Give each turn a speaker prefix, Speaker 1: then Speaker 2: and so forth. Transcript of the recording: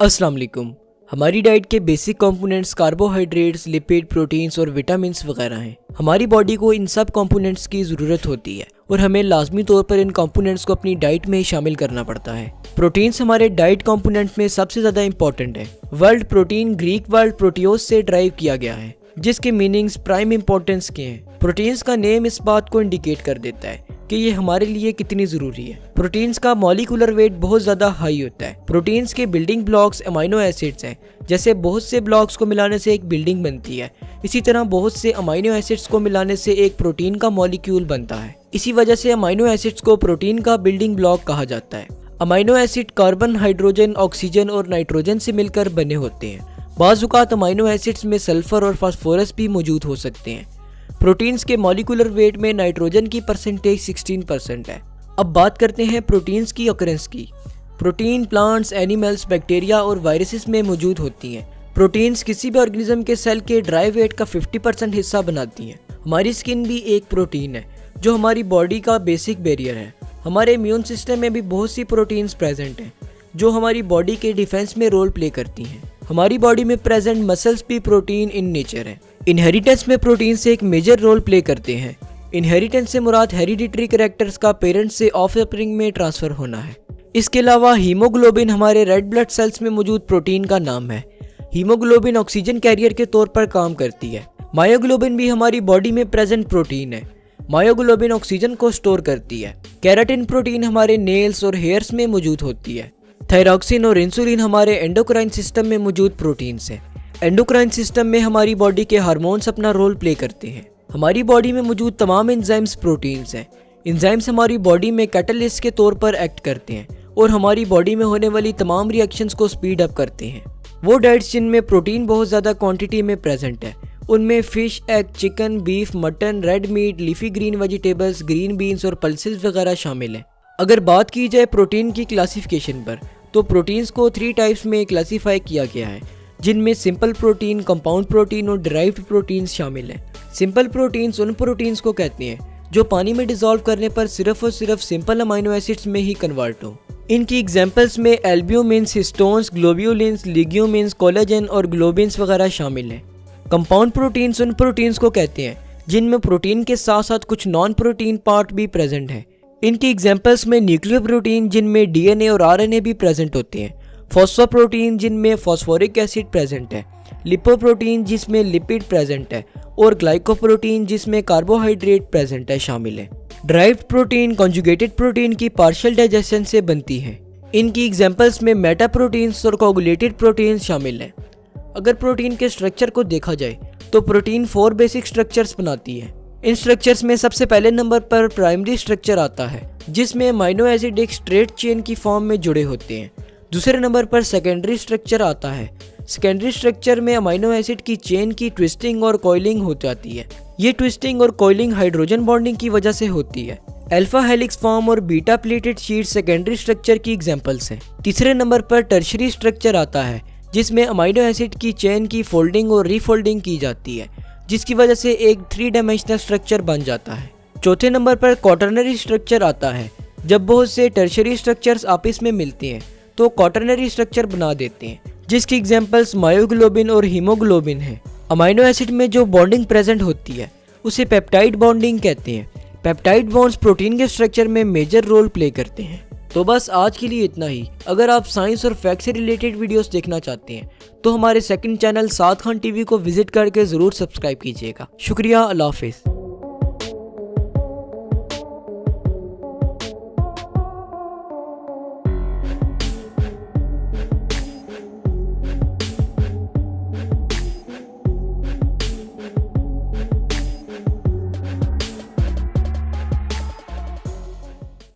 Speaker 1: अस्सलाम वालेकुम। हमारी डाइट के basic components carbohydrates, lipid, proteins और विटामिन्स वगैरह हैं। हमारी बॉडी को इन सब कंपोनेंट्स की ज़रूरत होती है और हमें लाजमी तौर पर इन कंपोनेंट्स को अपनी डाइट में शामिल करना पड़ता है। प्रोटीन्स हमारे डाइट कंपोनेंट में सबसे ज़्यादा इंपॉर्टेंट है। वर्ड प्रोटीन ग्रीक वर्ड प्रोटियोस से ड्राइव किया गया है, जिसके मीनिंग्स प्राइम इंपॉर्टेंस के हैं। प्रोटीन्स का नेम इस बात को इंडिकेट कर देता है कि ये हमारे लिए कितनी ज़रूरी है। प्रोटीन्स का मॉलिक्यूलर वेट बहुत ज़्यादा हाई होता है। प्रोटीन्स के बिल्डिंग ब्लॉक्स अमाइनो एसिड्स हैं। जैसे बहुत से ब्लॉक्स को मिलाने से एक बिल्डिंग बनती है, इसी तरह बहुत से अमाइनो एसिड्स को मिलाने से एक प्रोटीन का मॉलिक्यूल बनता है। इसी वजह से अमाइनो एसिड्स को प्रोटीन का बिल्डिंग ब्लॉक कहा जाता है। Amino acid carbon, hydrogen, oxygen और नाइट्रोजन से मिलकर बने होते हैं। बाज़-औक़ात अमाइनो एसिड्स में सल्फर और फास्फोरस भी मौजूद हो सकते हैं। प्रोटीन्स के मॉलिक्यूलर वेट में नाइट्रोजन की परसेंटेज 16% है। अब बात करते हैं प्रोटीन्स की ऑकरेंस की। प्रोटीन प्लांट्स, एनिमल्स, बैक्टीरिया और वायरसेस में मौजूद होती हैं। प्रोटीन्स किसी भी ऑर्गेनिज्म के सेल के ड्राई वेट का 50% हिस्सा बनाती हैं। हमारी स्किन भी एक प्रोटीन है जो हमारी बॉडी का बेसिक बैरियर है। हमारे इम्यून सिस्टम में भी बहुत सी प्रोटीन्स प्रेजेंट हैं जो हमारी बॉडी के डिफेंस में रोल प्ले करती हैं। हमारी बॉडी में प्रेजेंट मसल्स भी प्रोटीन इन नेचर हैं। इनहेरिटेंस में प्रोटीन से एक मेजर रोल प्ले करते हैं। इनहेरिटेंस से मुराद हेरिडिटरी कैरेक्टर्स का पेरेंट्स से ऑफस्प्रिंग में ट्रांसफर होना है। इसके अलावा हीमोग्लोबिन हमारे रेड ब्लड सेल्स में मौजूद प्रोटीन का नाम है। हीमोग्लोबिन ऑक्सीजन कैरियर के तौर पर काम करती है। मायोग्लोबिन भी हमारी बॉडी में प्रेजेंट प्रोटीन है। मायोग्लोबिन ऑक्सीजन को स्टोर करती है। केराटिन प्रोटीन हमारे नेल्स और हेयर्स में मौजूद होती है। थायरॉक्सिन और इंसुलिन हमारे एंडोक्राइन सिस्टम में मौजूद प्रोटीन्स हैं। एंडोक्राइन सिस्टम में हमारी बॉडी के हार्मोन्स अपना रोल प्ले करते हैं। हमारी बॉडी में मौजूद तमाम एंजाइम्स प्रोटीन्स हैं। एंजाइम्स हमारी बॉडी में कैटलिस्ट के तौर पर एक्ट करते हैं और हमारी बॉडी में होने वाली तमाम रिएक्शंस को स्पीड अप करते हैं। वो डाइट्स जिनमें प्रोटीन बहुत ज़्यादा क्वांटिटी में प्रेजेंट है, उनमें fish, egg, chicken, beef, mutton, red meat, leafy green vegetables, green beans और पल्सेस वगैरह शामिल हैं। अगर बात की जाए प्रोटीन की क्लासिफिकेशन पर, तो प्रोटीन्स को 3 टाइप्स में क्लासीफाई किया गया है, जिनमें सिंपल प्रोटीन, कंपाउंड प्रोटीन और डिराइव्ड प्रोटीन्स शामिल हैं। सिंपल प्रोटीन्स उन प्रोटीन्स को कहते हैं जो पानी में डिसॉल्व करने पर सिर्फ और सिर्फ सिंपल अमाइनो एसिड्स में ही कन्वर्ट हो। इनकी एग्जांपल्स में एल्ब्यूमिन्स, हिस्टोन्स, ग्लोब्यूलिन्स, लिग्यूमिन्स, कोलेजन और ग्लोबिन्स वगैरह शामिल हैं। कंपाउंड प्रोटीन्स उन प्रोटीन्स को कहते हैं जिनमें प्रोटीन के साथ साथ कुछ नॉन प्रोटीन पार्ट भी प्रेजेंट है। इनकी एग्जांपल्स में न्यूक्लियर प्रोटीन जिनमें डीएनए और आरएनए भी प्रेजेंट होते हैं, फॉस्फोप्रोटीन जिनमें फॉस्फोरिक एसिड प्रेजेंट है, लिपोप्रोटीन जिसमें लिपिड प्रेजेंट है और ग्लाइकोप्रोटीन जिसमें कार्बोहाइड्रेट प्रेजेंट है शामिल है। ड्राइव्ड प्रोटीन कॉन्जुगेटेड प्रोटीन की पार्शियल डाइजेशन से बनती है। इनकी एग्जांपल्स में मेटा प्रोटीन्स और कोगुलेटेड प्रोटीन शामिल हैं। अगर प्रोटीन के स्ट्रक्चर को देखा जाए तो प्रोटीन 4 बेसिक स्ट्रक्चर्स बनाती है। इन स्ट्रक्चर्स में सबसे पहले नंबर पर प्राइमरी स्ट्रक्चर आता है, जिसमें अमाइनो एसिड एक स्ट्रेट चेन की फॉर्म में जुड़े होते हैं। दूसरे नंबर पर सेकेंडरी स्ट्रक्चर आता है। सेकेंडरी स्ट्रक्चर में अमाइनो एसिड की चेन की ट्विस्टिंग और कॉइलिंग हो जाती है। ये ट्विस्टिंग और कॉइलिंग हाइड्रोजन बॉन्डिंग की वजह से होती है। अल्फा हेलिक्स फॉर्म और beta pleated sheet secondary structure की एग्जांपल्स हैं। तीसरे नंबर पर टर्शरी स्ट्रक्चर आता है, जिसमें अमाइनो एसिड की चेन की फोल्डिंग और रीफोल्डिंग की जाती है, जिसकी वजह से एक 3 डायमेंशनल स्ट्रक्चर बन जाता है। चौथे नंबर पर क्वाटरनरी स्ट्रक्चर आता है। जब बहुत से टर्शरी स्ट्रक्चर्स आपस में मिलते हैं तो क्वाटरनरी स्ट्रक्चर बना देते हैं, जिसकी एग्जांपल्स मायोग्लोबिन और हीमोग्लोबिन है। अमाइनो एसिड में जो बॉन्डिंग प्रेजेंट होती है उसे पेप्टाइड बॉन्डिंग कहते हैं। पेप्टाइड बॉन्ड्स प्रोटीन के स्ट्रक्चर में मेजर रोल प्ले करते हैं। तो बस आज के लिए इतना ही। अगर आप साइंस और फैक्ट से रिलेटेड वीडियोस देखना चाहते हैं तो हमारे सेकंड चैनल साद खान टीवी को विजिट करके ज़रूर सब्सक्राइब कीजिएगा। शुक्रिया, अल्लाह हाफिज़।